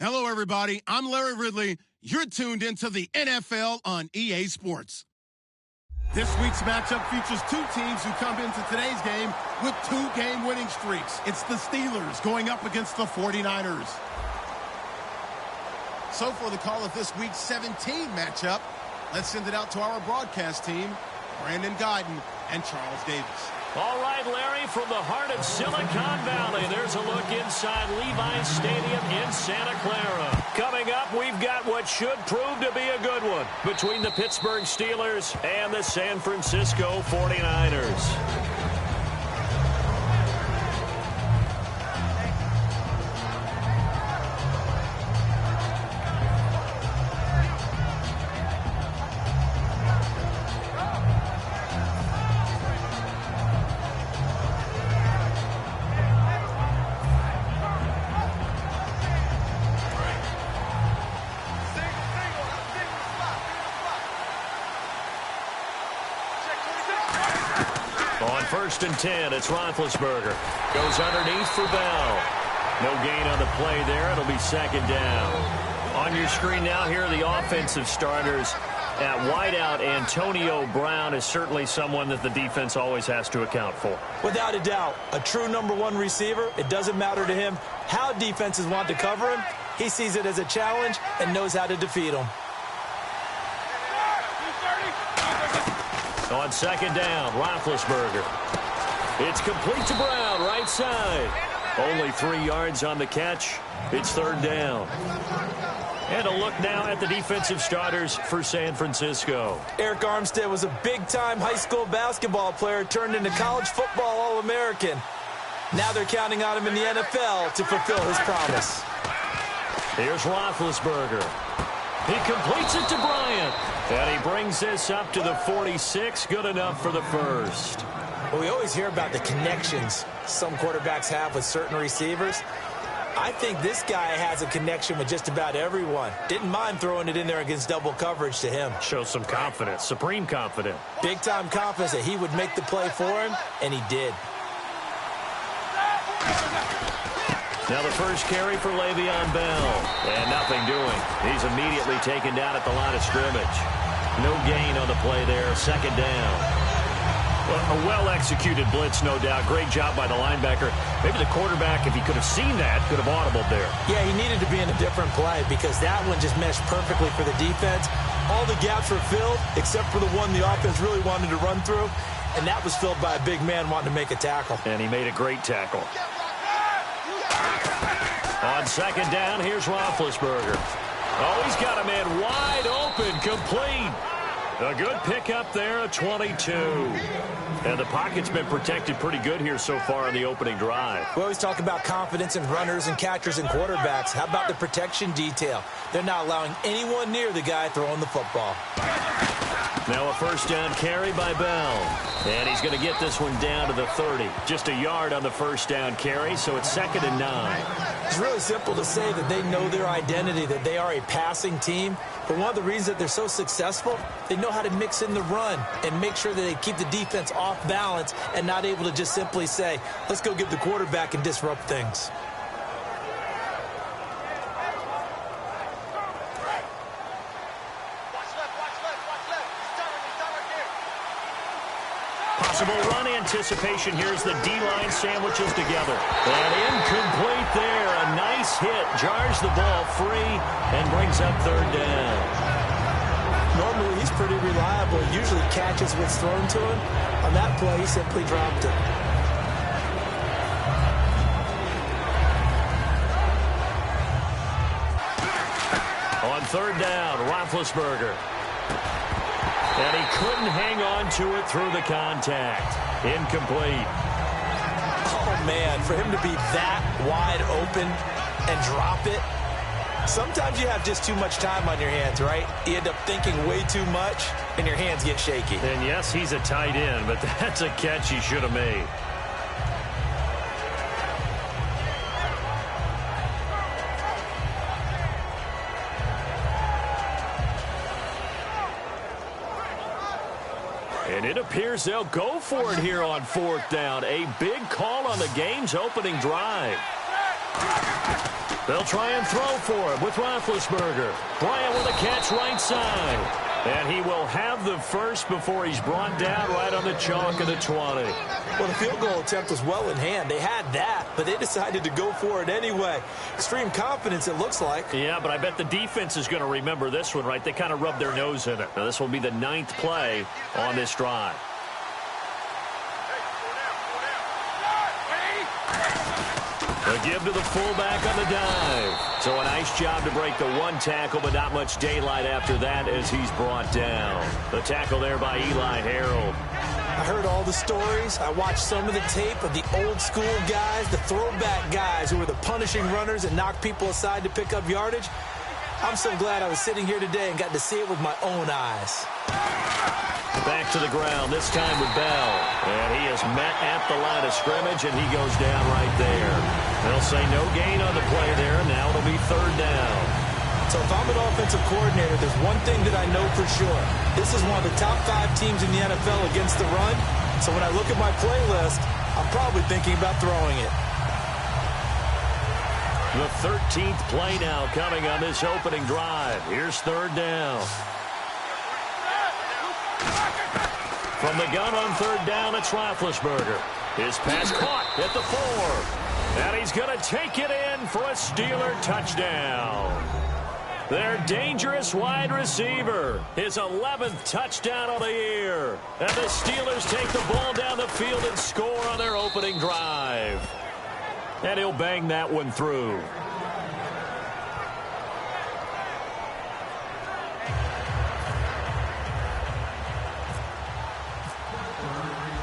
Hello, everybody. I'm Larry Ridley. You're tuned into the NFL on EA Sports. This week's matchup features two teams who come into today's game with 2 game-winning streaks. It's the Steelers going up against the 49ers. So for the call of this week's 17 matchup, let's send it out to our broadcast team, Brandon Guyton and Charles Davis. All right, Larry, from the heart of Silicon Valley, there's a look inside Levi's Stadium in Santa Clara. Coming up, we've got what should prove to be a good one between the Pittsburgh Steelers and the San Francisco 49ers. First and 10, it's Roethlisberger. Goes underneath for Bell. No gain on the play there. It'll be second down. On your screen now, here are the offensive starters. At wideout, Antonio Brown is certainly someone that the defense always has to account for. Without a doubt, a true #1 receiver. It doesn't matter to him how defenses want to cover him. He sees it as a challenge and knows how to defeat them. On second down, Roethlisberger. It's complete to Brown, right side. Only 3 yards on the catch. It's third down. And a look now at the defensive starters for San Francisco. Eric Armstead was a big-time high school basketball player turned into college football All-American. Now they're counting on him in the NFL to fulfill his promise. Here's Roethlisberger. He completes it to Bryant. And he brings this up to the 46. Good enough for the first. Well, we always hear about the connections some quarterbacks have with certain receivers. I think this guy has a connection with just about everyone. Didn't mind throwing it in there against double coverage to him. Shows some confidence, supreme confidence. Big-time confidence that he would make the play for him, and he did. Now the first carry for Le'Veon Bell. And nothing doing. He's immediately taken down at the line of scrimmage. No gain on the play there. Second down. Well, a well-executed blitz, no doubt. Great job by the linebacker. Maybe the quarterback, if he could have seen that, could have audibled there. Yeah, he needed to be in a different play because that one just meshed perfectly for the defense. All the gaps were filled except for the one the offense really wanted to run through, and that was filled by a big man wanting to make a tackle. And he made a great tackle. On second down, here's Roethlisberger. Oh, he's got a man wide open, complete. A good pickup there, a 22. And the pocket's been protected pretty good here so far in the opening drive. We always talk about confidence in runners and catchers and quarterbacks. How about the protection detail? They're not allowing anyone near the guy throwing the football. Now a first down carry by Bell. And he's going to get this one down to the 30. Just a yard on the first down carry, so it's 2nd and 9. It's really simple to say that they know their identity, that they are a passing team. But one of the reasons that they're so successful, they know how to mix in the run and make sure that they keep the defense off balance and not able to just simply say, let's go get the quarterback and disrupt things. Possible run anticipation. Here's the D-line sandwiches together. And incomplete there. A nice hit. Jars the ball free and brings up third down. Normally, he's pretty reliable. Usually catches what's thrown to him. On that play, he simply dropped it. On third down, Roethlisberger. And he couldn't hang on to it through the contact. Incomplete. Oh, man, for him to be that wide open and drop it. Sometimes you have just too much time on your hands, right? You end up thinking way too much, and your hands get shaky. And yes, he's a tight end, but that's a catch he should have made. And it appears they'll go for it here on fourth down. A big call on the game's opening drive. They'll try and throw for him with Roethlisberger. Bryant with a catch right side. And he will have the first before he's brought down right on the chalk of the 20. Well, the field goal attempt was well in hand. They had that, but they decided to go for it anyway. Extreme confidence, it looks like. Yeah, but I bet the defense is going to remember this one, right? They kind of rubbed their nose in it. Now, this will be the 9th play on this drive. A give to the fullback on the dive. So a nice job to break the one tackle, but not much daylight after that as he's brought down. The tackle there by Eli Harold. I heard all the stories. I watched some of the tape of the old school guys, the throwback guys who were the punishing runners and knocked people aside to pick up yardage. I'm so glad I was sitting here today and got to see it with my own eyes. Back to the ground, this time with Bell. And he is met at the line of scrimmage, and he goes down right there. They'll say no gain on the play there, and now it'll be 3rd down. So if I'm an offensive coordinator, there's one thing that I know for sure. This is one of the top 5 teams in the NFL against the run. So when I look at my playlist, I'm probably thinking about throwing it. The 13th play now coming on this opening drive. Here's 3rd down. From the gun on 3rd down, it's Roethlisberger. His pass caught at the 4. And he's going to take it in for a Steeler touchdown. Their dangerous wide receiver. His 11th touchdown of the year. And the Steelers take the ball down the field and score on their opening drive. And he'll bang that one through.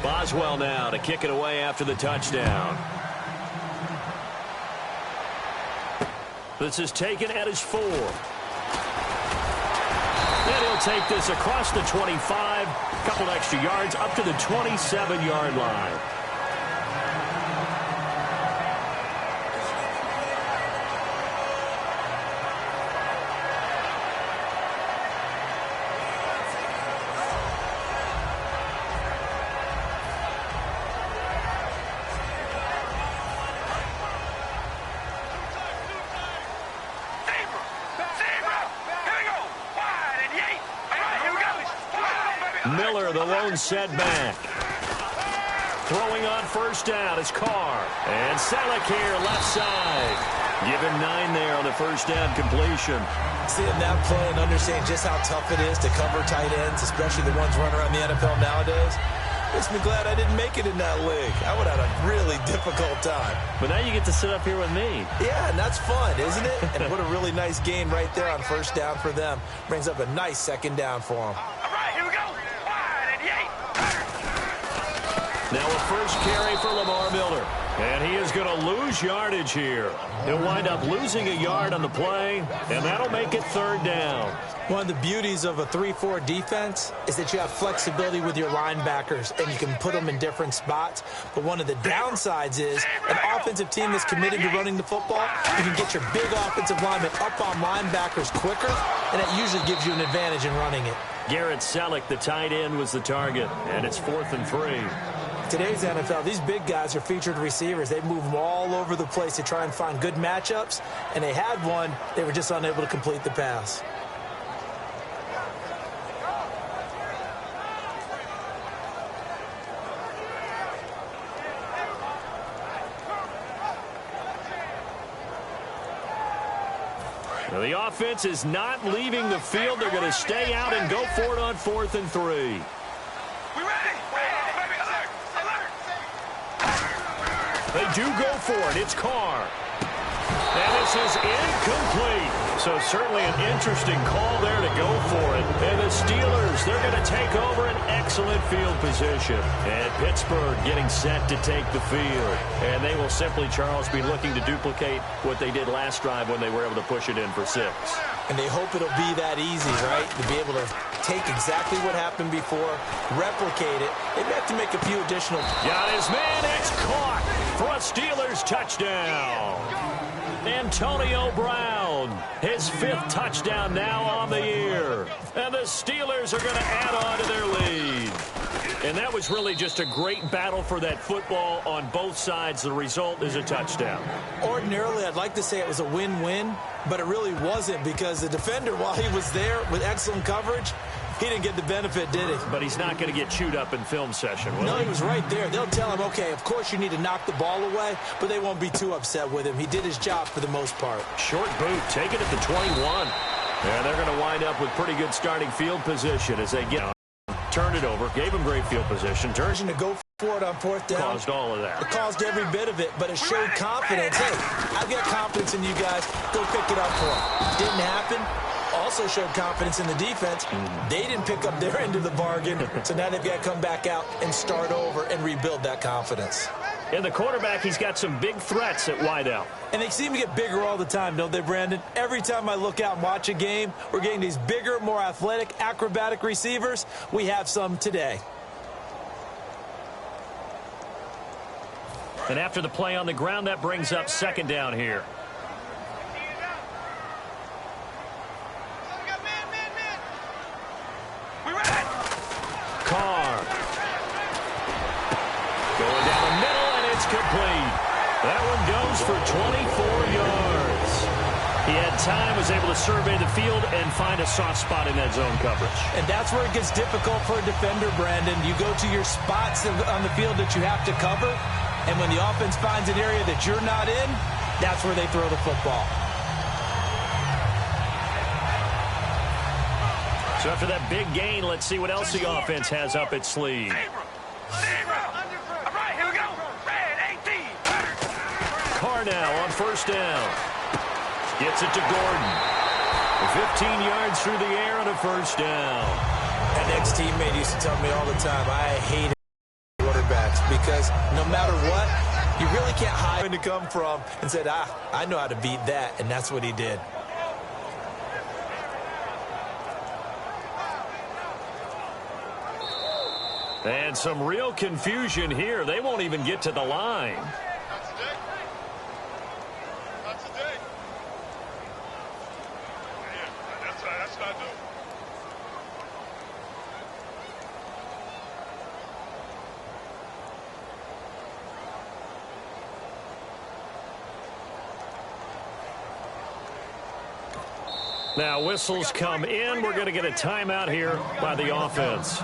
Boswell now to kick it away after the touchdown. This is taken at his 4. And he'll take this across the 25, couple extra yards up to the 27-yard line. Miller, the lone setback. Throwing on 1st down is Carr. And Selleck here, left side. Give him 9 there on the 1st down completion. Seeing that play and understanding just how tough it is to cover tight ends, especially the ones running around the NFL nowadays, makes me glad I didn't make it in that league. I would have had a really difficult time. But now you get to sit up here with me. Yeah, and that's fun, isn't it? And what a really nice gain right there on 1st down for them. Brings up a nice 2nd down for them. Now a first carry for Lamar Miller. And he is going to lose yardage here. He'll wind up losing a yard on the play, and that'll make it 3rd down. One of the beauties of a 3-4 defense is that you have flexibility with your linebackers, and you can put them in different spots. But one of the downsides is an offensive team that's committed to running the football, you can get your big offensive linemen up on linebackers quicker, and that usually gives you an advantage in running it. Garrett Selleck, the tight end, was the target, and it's 4th and 3. Today's NFL, these big guys are featured receivers. They move them all over the place to try and find good matchups, and they had one. They were just unable to complete the pass. Now the offense is not leaving the field. They're going to stay out and go for it on 4th and 3. They do go for it. It's Carr. And this is incomplete. So certainly an interesting call there to go for it. And the Steelers, they're going to take over an excellent field position. And Pittsburgh getting set to take the field. And they will simply, Charles, be looking to duplicate what they did last drive when they were able to push it in for 6. And they hope it'll be that easy, right? To be able to take exactly what happened before, replicate it. They have to make a few additional. Got his man. It's caught for a Steelers touchdown. Antonio Brown, his 5th touchdown now on the year. And the Steelers are going to add on to their lead. And that was really just a great battle for that football on both sides. The result is a touchdown. Ordinarily, I'd like to say it was a win-win, but it really wasn't because the defender, while he was there with excellent coverage, he didn't get the benefit, did he? But he's not going to get chewed up in film session, will No, he? he was right there. They'll tell him, okay, of course you need to knock the ball away, but they won't be too upset with him. He did his job for the most part. Short boot, take it at the 21. And they're going to wind up with pretty good starting field position as they get turned it over, gave him great field position. Turns To go for it on fourth down. caused all of that. It caused every bit of it, but it showed confidence. Hey, I've got confidence in you guys. Go pick it up for him. Didn't happen. Also showed confidence in the defense. They didn't pick up their end of the bargain, so now they've got to come back out and start over and rebuild that confidence. And the quarterback, he's got some big threats at wideout. And they seem to get bigger all the time, don't they, Brandon? Every time I look out and watch a game, we're getting these bigger, more athletic, acrobatic receivers. We have some today. And after the play on the ground, that brings up second down here. Carr. Going down the middle, and it's complete. That one goes for 24 yards. He had time, was able to survey the field and find a soft spot in that zone coverage. And that's where it gets difficult for a defender, Brandon. You go to your spots on the field that you have to cover, and when the offense finds an area that you're not in, that's where they throw the football. So after that big gain, let's see what else the offense has up its sleeve. Carr now on first down. Gets it to Gordon. 15 yards through the air and a first down. An ex-teammate used to tell me all the time, I hated quarterbacks because no matter what, you really can't hide where to come from, and said, I know how to beat that, and that's what he did. And some real confusion here. They won't even get to the line. Now whistles come in. We're going to get a timeout here by the offense.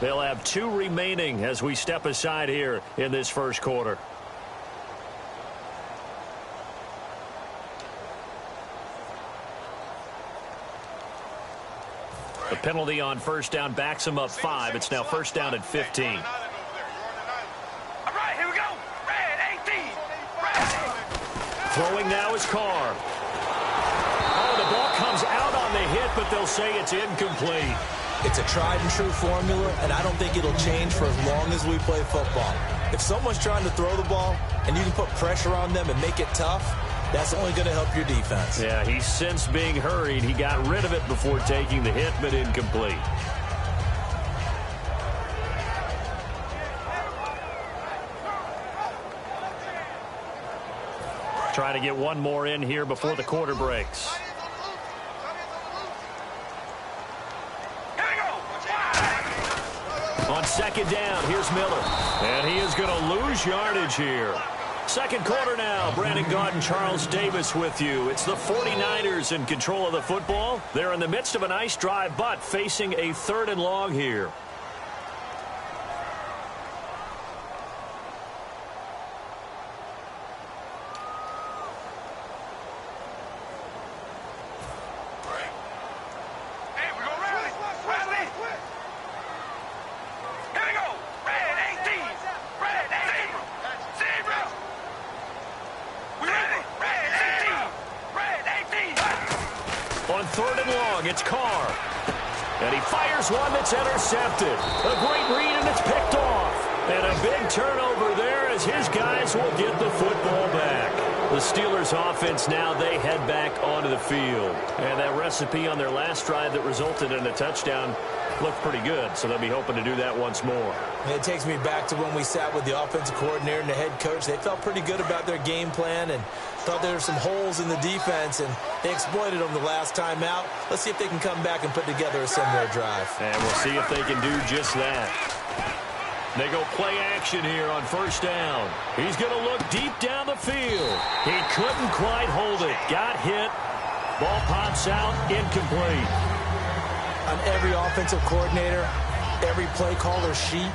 They'll have 2 remaining as we step aside here in this first quarter. The penalty on first down backs him up 5. It's now first down at 15. All right, here we go. Red 18. Red. Throwing now is Carr. Oh, the ball comes out on the hit, but they'll say it's incomplete. It's a tried-and-true formula, and I don't think it'll change for as long as we play football. If someone's trying to throw the ball and you can put pressure on them and make it tough, that's only going to help your defense. Yeah, he sensed being hurried. He got rid of it before taking the hit, but incomplete. Trying to get one more in here before the quarter breaks. On second down, here's Miller. And he is going to lose yardage here. Second quarter now. Brandon Gaudin, Charles Davis with you. It's the 49ers in control of the football. They're in the midst of a nice drive, but facing a 3rd and long here. On 3rd and long, it's Carr. And he fires one that's intercepted. A great read, and it's picked off. And a big turnover there as his guys will get the football back. The Steelers offense now, they head back onto the field. And that recipe on their last drive that resulted in a touchdown looked pretty good, so they'll be hoping to do that once more. It takes me back to when we sat with the offensive coordinator and the head coach. They felt pretty good about their game plan and thought there were some holes in the defense, and they exploited them the last time out. Let's see if they can come back and put together a similar drive. And we'll see if they can do just that. They go play action here on first down. He's going to look deep down the field. He couldn't quite hold it. Got hit. Ball pops out, incomplete. On every offensive coordinator, every play caller sheet,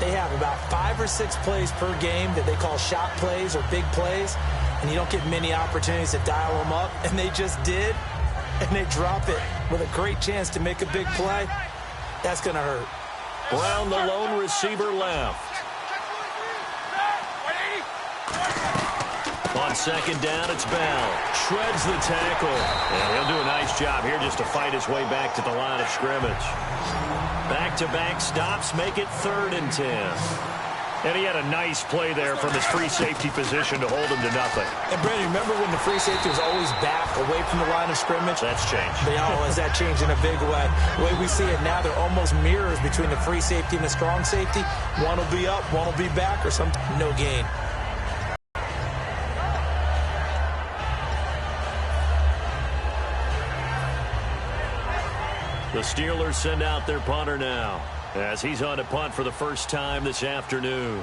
they have about 5 or 6 plays per game that they call shot plays or big plays, and you don't get many opportunities to dial them up, and they just did, and they drop it with a great chance to make a big play. That's going to hurt. Brown, the lone receiver, left. On second down, it's Bell. Shreds the tackle. And he'll do a nice job here just to fight his way back to the line of scrimmage. Back-to-back stops make it 3rd and 10. And he had a nice play there from his free safety position to hold him to nothing. And, Brandon, remember when the free safety was always back away from the line of scrimmage? That's changed. Has that changed in a big way? The way we see it now, they're almost mirrors between the free safety and the strong safety. One will be up, one will be back, or sometimes no gain. The Steelers send out their punter now as he's on to punt for the first time this afternoon.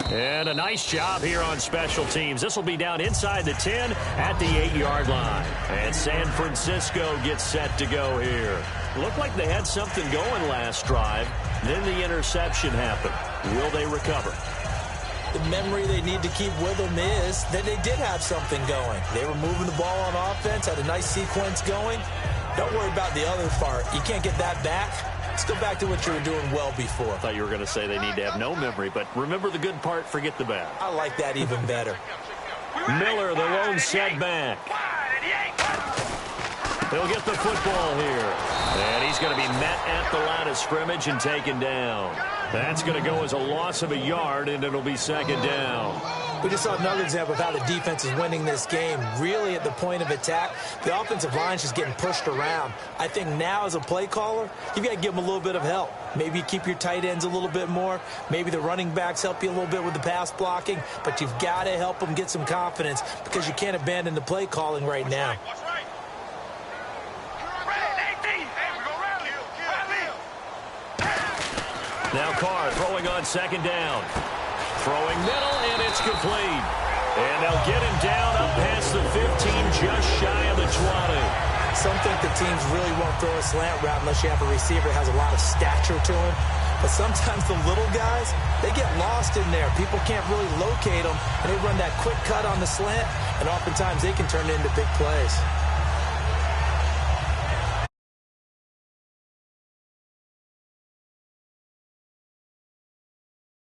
And a nice job here on special teams. This will be down inside the 10 at the 8-yard line. And San Francisco gets set to go here. Looked like they had something going last drive. Then the interception happened. Will they recover? The memory they need to keep with them is that they did have something going. They were moving the ball on offense, had a nice sequence going. Don't worry about the other part. You can't get that back. Let's go back to what you were doing well before. I thought you were going to say they need to have no memory, but remember the good part, forget the bad. I like that even better. Miller, the lone setback. He'll get the football here. And he's going to be met at the line of scrimmage and taken down. That's going to go as a loss of a yard, and it'll be second down. We just saw another example of how the defense is winning this game. Really at the point of attack, the offensive line's just getting pushed around. I think now as a play caller, you've got to give them a little bit of help. Maybe you keep your tight ends a little bit more. Maybe the running backs help you a little bit with the pass blocking. But you've got to help them get some confidence because you can't abandon the play calling right now. Now Carr throwing on second down. Throwing middle, and it's complete. And they'll get him down up past the 15, just shy of the 20. Some think the teams really won't throw a slant route unless you have a receiver that has a lot of stature to him. But sometimes the little guys, they get lost in there. People can't really locate them, and they run that quick cut on the slant, and oftentimes they can turn it into big plays.